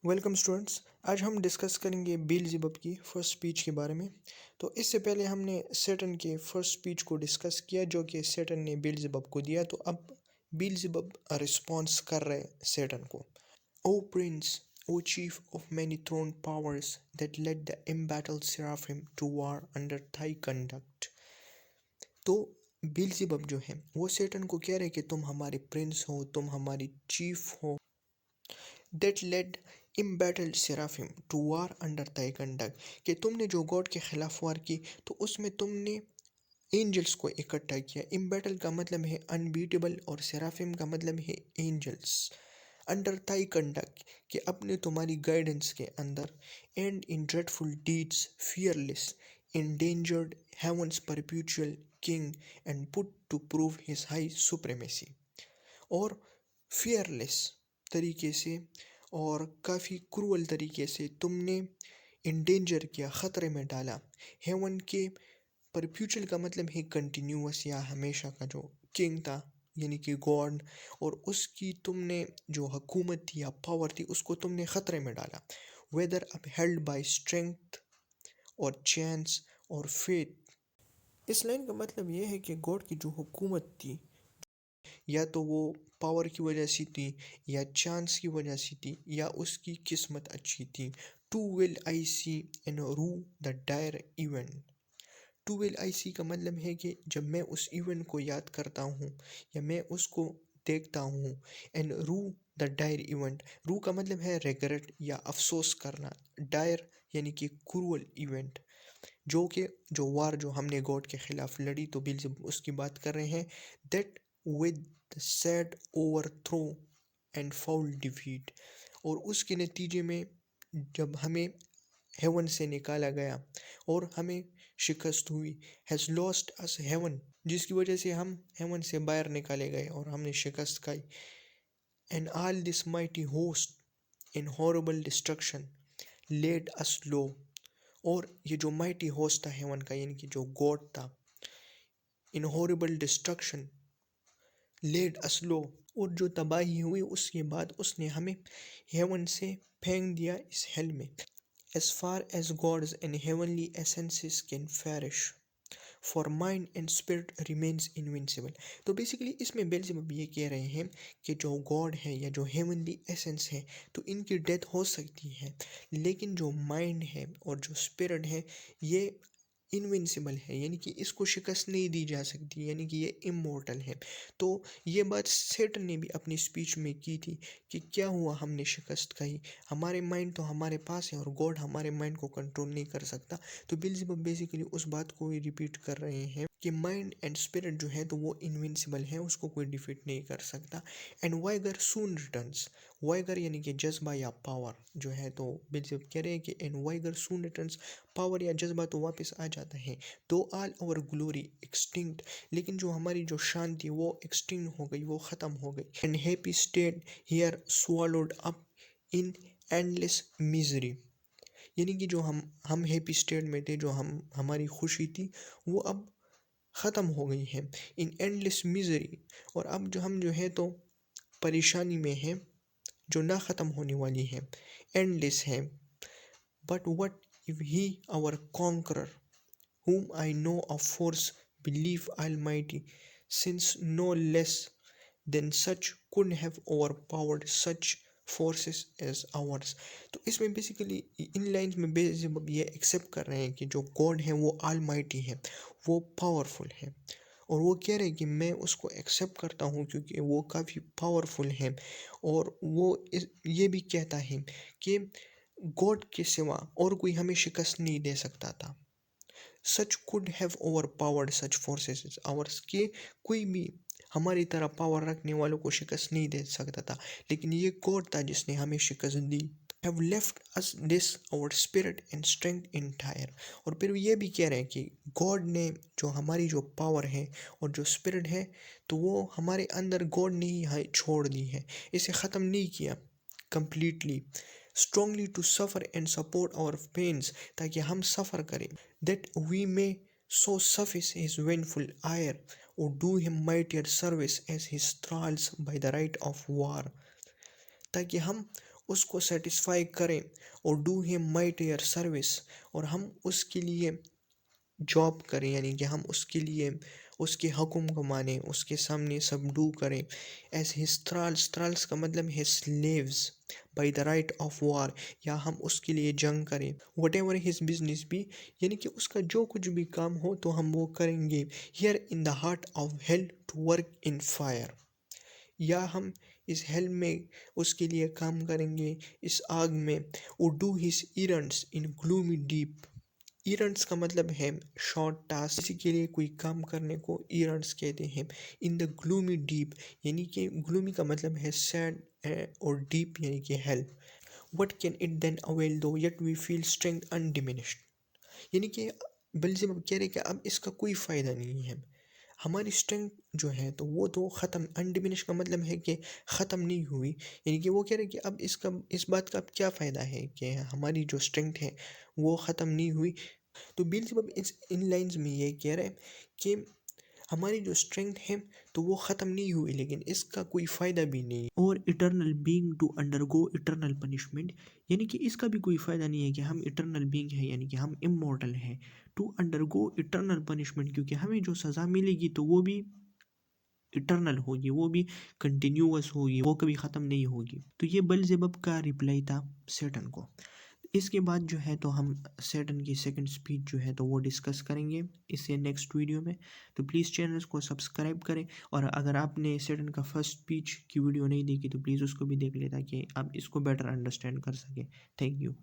Welcome students. आज हम discuss करेंगे बेल्ज़ेबब की फर्स्ट स्पीच के बारे में। तो इससे पहले हमने सैटर्न के फर्स्ट स्पीच को डिस्कस किया जो कि सैटर्न ने बेल्ज़ेबब को दिया। तो अब बेल्ज़ेबब रिस्पॉन्स कर रहे हैं सैटर्न को। O prince, O chief of many throne powers that led the embattled seraphim to war under thy conduct. तो बेल्ज़ेबब जो है वो सैटर्न को कह रहे कि तुम हमारे प्रिंस हो, तुम हमारी चीफ हो। That led embattled seraphim to war under thy conduct, कि तुमने जो गॉड के खिलाफ वार की तो उसमें तुमने एंजल्स को इकट्ठा किया। इम्बैटल का मतलब है अनबीटेबल और सेराफिम का मतलब है एंजल्स। अंडर थाई कंडक्ट, कि अपने तुम्हारी गाइडेंस के अंदर। And in dreadful deeds fearless endangered heaven's perpetual king and put to prove his high supremacy। और फियरलेस तरीके से और काफ़ी क्रूअल तरीके से तुमने इंडेंजर किया, ख़तरे में डाला हेवन के। परप्यूचुअल का मतलब है कंटिन्यूअस या हमेशा का, जो किंग था यानी कि गॉड, और उसकी तुमने जो हुकूमत थी या पावर थी उसको तुमने ख़तरे में डाला। वेदर अपहेल्ड बाय स्ट्रेंथ और चैंस और फेथ। इस लाइन का मतलब यह है कि गॉड की जो हुकूमत थी या तो वो पावर की वजह से थी या चांस की वजह से थी या उसकी किस्मत अच्छी थी। Too well I see and rue the dire event. Too well I see का मतलब है कि जब मैं उस इवेंट को याद करता हूँ या मैं उसको देखता हूँ। And rue the dire event, रू का मतलब है रिग्रेट या अफसोस करना। डायर यानी कि क्रूअल इवेंट, जो वार जो हमने गॉड के खिलाफ लड़ी, तो बिल जब उसकी बात कर रहे हैं। That with sad overthrow and foul defeat, और उसके नतीजे में जब हमें हेवन से निकाला गया और हमें शिकस्त हुई। हैज़ लॉस्ट अस हेवन, जिसकी वजह से हम हेवन से बाहर निकाले गए और हमने शिकस्त खाई। And all this mighty host in horrible destruction laid us low, और ये जो माइटी होस्ट था हेवन का यानी कि जो गॉड था, इन horrible destruction laid us low, और जो तबाही हुई उसके बाद उसने हमें हेवन से फेंक दिया इस हेल में। as far as God's and heavenly essences can perish, for mind and spirit remains invincible। तो बेसिकली इसमें बेल्ज़ेबब ये कह रहे हैं कि जो गॉड है या जो हेवनली एसेंस है तो इनकी डेथ हो सकती है, लेकिन जो माइंड है और जो स्पिरिट है ये इनविंसिबल है, यानी कि इसको शिकस्त नहीं दी जा सकती, यानी कि ये इमोर्टल है। तो ये बात सेटन ने भी अपनी स्पीच में की थी कि क्या हुआ, हमने शिकस्त खाई, हमारे माइंड तो हमारे पास है और गॉड हमारे माइंड को कंट्रोल नहीं कर सकता। तो बेल्ज़ेबब बेसिकली उस बात को ही रिपीट कर रहे हैं कि माइंड एंड स्पिरिट जो है तो वो इनविंसिबल है, उसको कोई डिफीट नहीं कर सकता। And vigour soon returns, vigour यानी कि जज्बा या पावर जो है, तो बेल्ज़ेबब कह रहे हैं कि and vigour soon returns, power या जज्बा तो वापस आ जाता है। दो ऑल ओवर ग्लोरी एक्सटिंक्ट, लेकिन जो हमारी जो शांति वो एक्सटिंक्ट हो गई, वो ख़त्म हो गई। And happy state here swallowed up in endless misery, यानी कि जो हम हैप्पी स्टेट में थे, जो हमारी खुशी थी वो अब ख़त्म हो गई है इन एंडलेस मिजरी। और अब जो हम जो है तो परेशानी में हैं जो ना ख़त्म होने वाली है, एंडलेस है। But what if he our conqueror whom I know of force believe almighty, since no less than such could have overpowered such forces as ours। तो इसमें बेसिकली इन लाइन्स में बेसिकली ये एक्सेप्ट कर रहे हैं कि जो गॉड है वो आलमाइटी है, वो पावरफुल है, और वो कह रहे हैं कि मैं उसको एक्सेप्ट करता हूँ क्योंकि वो काफ़ी पावरफुल है। और वो ये भी कहता है कि गॉड के सिवा और कोई हमें शिकस्त नहीं दे सकता था। Such could have overpowered such forces is ours, के कोई भी हमारी तरह पावर रखने वालों को शिकस्त नहीं दे सकता था, लेकिन ये गॉड था जिसने हमें शिकस्त दी। Have left us this our spirit and strength entire, और फिर ये भी कह रहे हैं कि गॉड ने जो हमारी जो पावर है और जो स्पिरिट है तो वो हमारे अंदर गॉड ने ही छोड़ दी है, इसे ख़त्म नहीं किया completely. Strongly to suffer and support our pains, ताकि हम सफ़र करें। that we may so suffice his vengeful ire, or do him mightier service as his thralls by the right of war, ताकि हम उसको सेटिस्फाई करें और डू हिम माइटियर सर्विस, और हम उसके लिए जॉब करें, यानी कि हम उसके लिए उसके हुक्म को माने, उसके सामने सबडू करें। एज हिज थ्राल्स, थ्राल्स का मतलब है slaves, by the right of war, या हम उसके लिए जंग करें। वट एवर हिज बिजनेस भी, यानी कि उसका जो कुछ भी काम हो तो हम वो करेंगे। Here in the heart of hell to work in fire, या हम इस हेल में उसके लिए काम करेंगे, इस आग में। वो do his errands in gloomy deep, errands का मतलब है शॉर्ट टास्क, किसी के लिए कोई काम करने को इरंड्स कहते हैं। इन द ग्लूमी डीप, यानी कि ग्लूमी का मतलब है सैड, और डीप यानी कि hell. What can it then avail though yet we feel strength undiminished, यानी कि बेल्जियम कह रहे कि अब इसका कोई फ़ायदा नहीं है, हमारी स्ट्रेंथ जो है तो वो तो ख़त्म, अनडिमिनिश का मतलब है कि ख़त्म नहीं हुई, यानी कि वो कह रहे हैं कि अब इसका, इस बात का अब क्या फ़ायदा है कि हमारी जो स्ट्रेंथ है वो ख़त्म नहीं हुई। तो बेल्जिबब इस इन लाइंस में ये कह रहे हैं कि हमारी जो स्ट्रेंथ है तो वो ख़त्म नहीं हुई, लेकिन इसका कोई फ़ायदा भी नहीं। और eternal being to undergo eternal punishment, यानी कि इसका भी कोई फ़ायदा नहीं है कि हम इटर्नल बीइंग है, यानी कि हम इमॉर्टल हैं, टू अंडरगो इटर्नल पनिशमेंट, क्योंकि हमें जो सज़ा मिलेगी तो वो भी इटर्नल होगी, वो भी कंटिन्यूअस होगी, वो कभी ख़त्म नहीं होगी। तो ये बेल्ज़ेबब का रिप्लाई था सैटर्न को। इसके बाद जो है तो हम सैटर्न की सेकंड स्पीच जो है तो वो डिस्कस करेंगे इससे नेक्स्ट वीडियो में। तो प्लीज़ चैनल को सब्सक्राइब करें, और अगर आपने सैटर्न का फर्स्ट स्पीच की वीडियो नहीं देखी तो प्लीज़ उसको भी देख लें ताकि आप इसको बेटर अंडरस्टैंड कर सकें। Thank you.